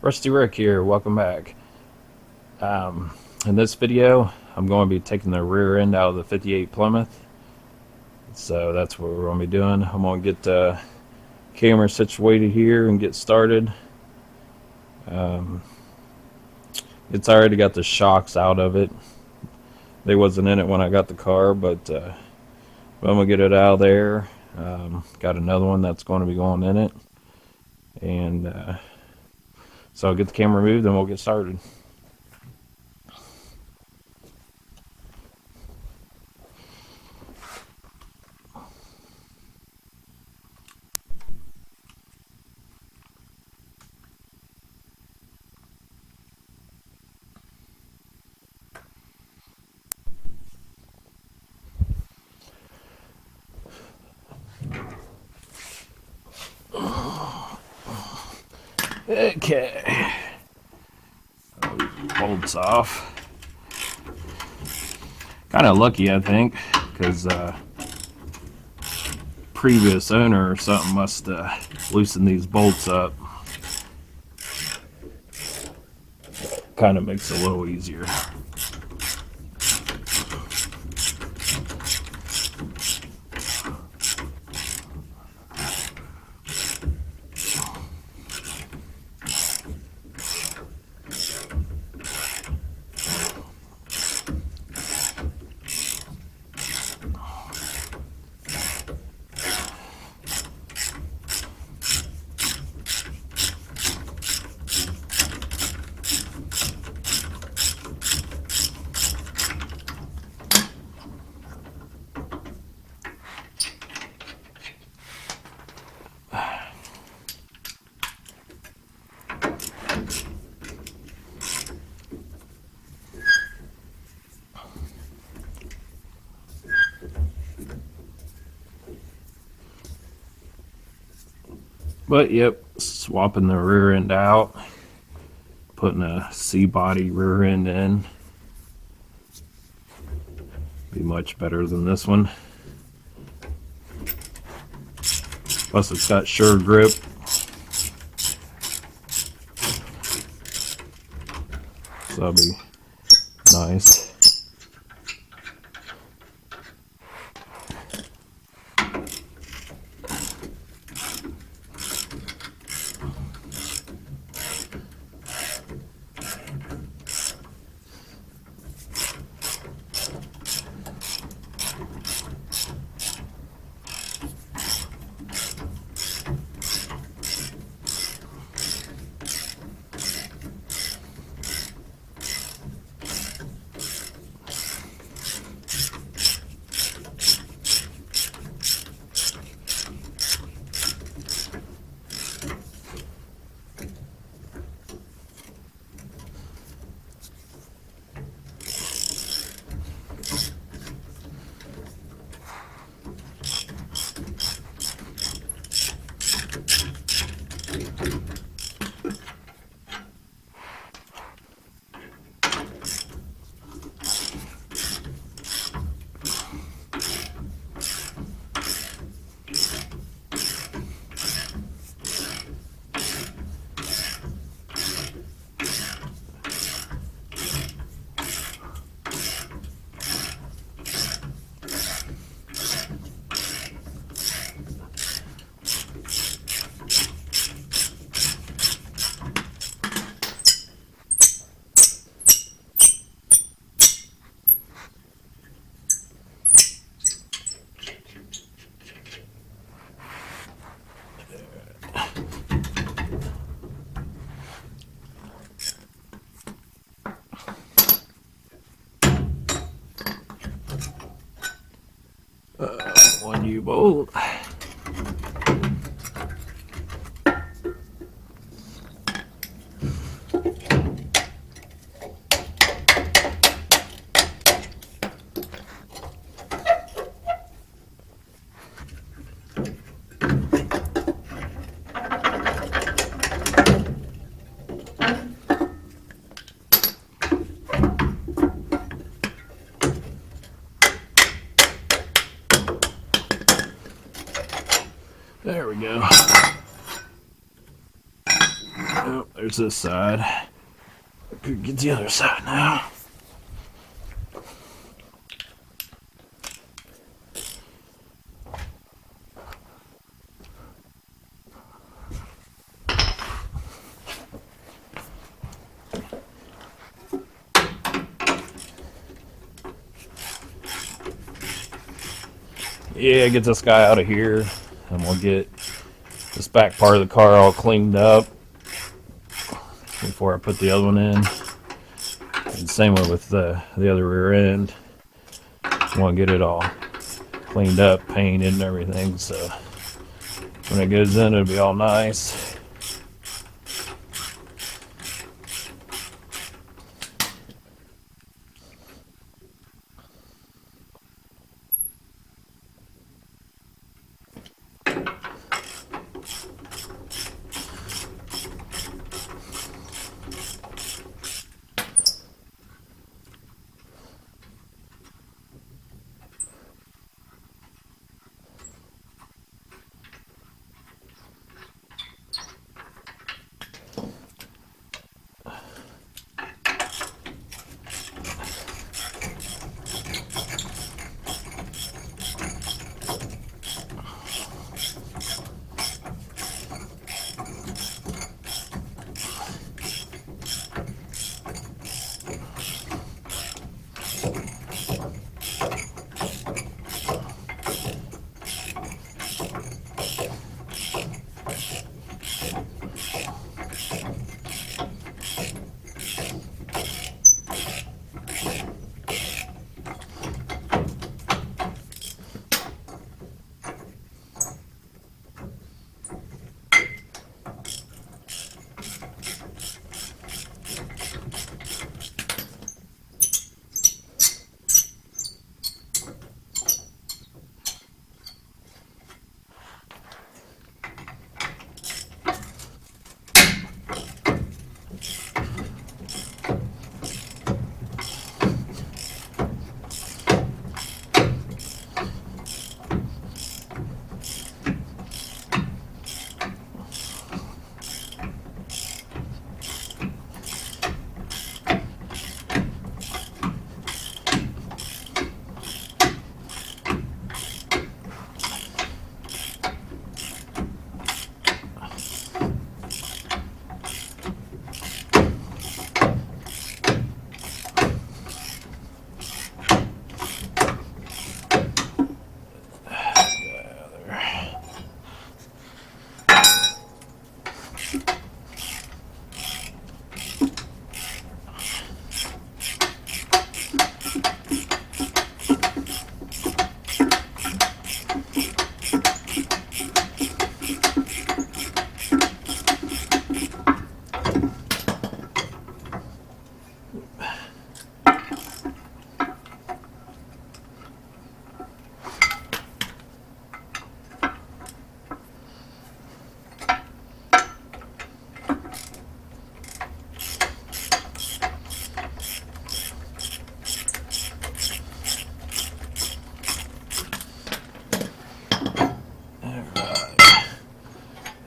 Rusty Rick here, welcome back. In this video, I'm going to be taking the rear end out of the 58 Plymouth. So that's what we're going to be doing. I'm going to get the camera situated here and get started. It's already got the shocks out of it. They wasn't in it when I got the car, but I'm going to get it out of there. Got another one that's going to be going in it. And so I'll get the camera moved and we'll get started. Okay, bolts off. Kind of lucky, I think, because previous owner or something must loosen these bolts up. Kind of makes it a little easier. But yep, swapping the rear end out, putting a C-body rear end in. Be much better than this one. Plus it's got sure grip. So that'll be nice. One U-bolt. There we go. Oh, there's this side. Could get the other side now. Yeah, get this guy out of here, and we'll get this back part of the car all cleaned up before I put the other one in. And same way with the other rear end. I want to get it all cleaned up, painted and everything, so when it goes in, it'll be all nice.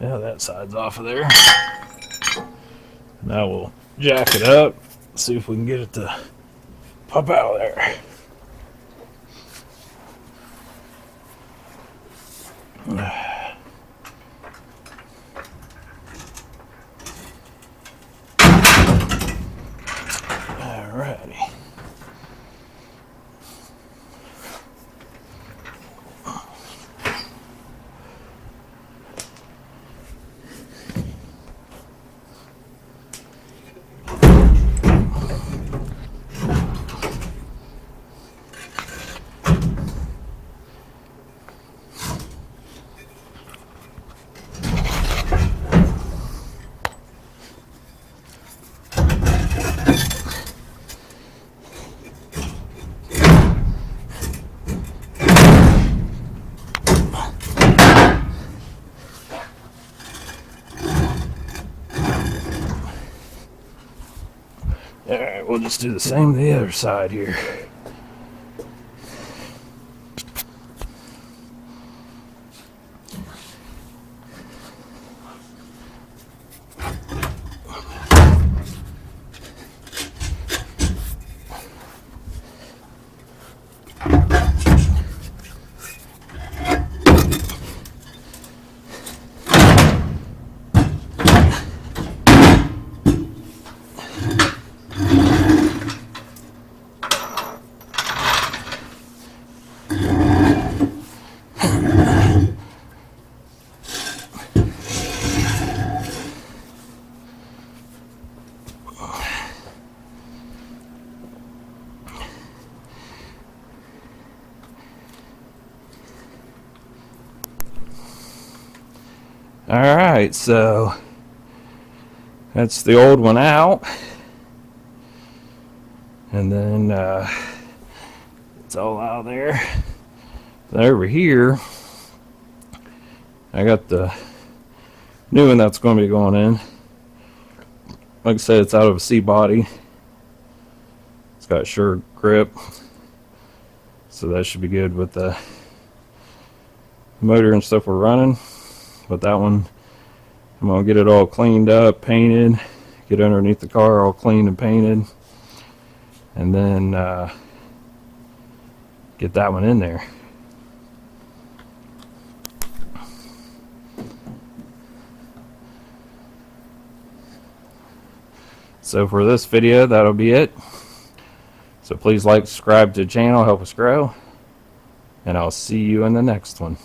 Yeah, that side's off of there. Now we'll jack it up, see if we can get it to pop out of there. Alrighty. Alright, we'll just do the same to the other side here. Alright, so that's the old one out. And then it's all out there. Then over here, I got the new one that's going to be going in. Like I said, it's out of a C body. It's got sure grip, so that should be good with the motor and stuff we're running. But that one, I'm going to get it all cleaned up, painted, get underneath the car all cleaned and painted, and then get that one in there. So for this video, that'll be it. So please like, subscribe to the channel, help us grow, and I'll see you in the next one.